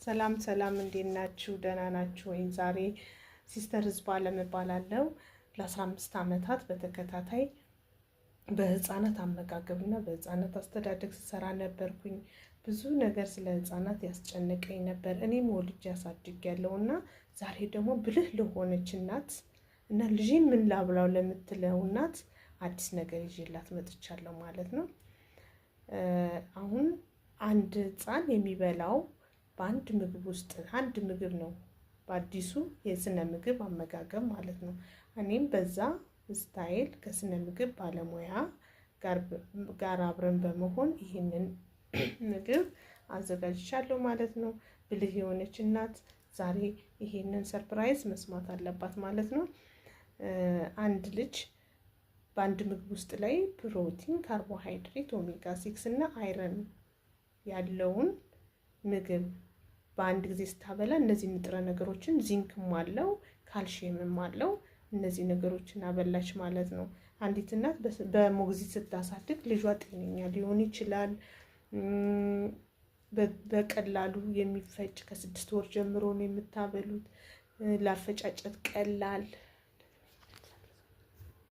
ሰላም ሰላም፣ እንዴት ናችሁ? ደህና ናችሁ ወይ? ዛሬ ሲስተር ህዝብ አለም እባላለሁ። ለ15 ዓመታት በተከታታይ በህፃናት አመጋገብና በህፃናት አስተዳደግ ስሰራ ነበርኩኝ። ብዙ ነገር ስለ ህፃናት ያስጨንቀኝ ነበር። እኔም ወልጄ ያሳድጌያለሁና ዛሬ ደግሞ ብልህ ለሆነች እናት እና ልጄን ምን ላብላው ለምትለው እናት አዲስ ነገር ይዤላት መጥቻለሁ ማለት ነው። አሁን አንድ ህፃን የሚበላው በአንድ ምግብ ውስጥ አንድ ምግብ ነው፣ በአዲሱ የስነ ምግብ አመጋገብ ማለት ነው። እኔም በዛ ስታይል ከስነ ምግብ ባለሙያ ጋር አብረን በመሆን ይህንን ምግብ አዘጋጅቻለሁ ማለት ነው። ብልህ የሆነች እናት ዛሬ ይሄንን ሰርፕራይዝ መስማት አለባት ማለት ነው። አንድ ልጅ በአንድ ምግብ ውስጥ ላይ ፕሮቲን፣ ካርቦሃይድሬት፣ ኦሜጋ 6 እና አይረን ያለውን ምግብ በአንድ ጊዜ ስታበላ እነዚህ ንጥረ ነገሮችን ዚንክም አለው ካልሲየምም አለው እነዚህ ነገሮችን አበላች ማለት ነው። አንዲት እናት በሞግዚት ስታሳድግ ልጇ ጤነኛ ሊሆን ይችላል። በቀላሉ የሚፈጭ ከ6 ወር ጀምሮ ነው የምታበሉት። ላፈጫጨት ቀላል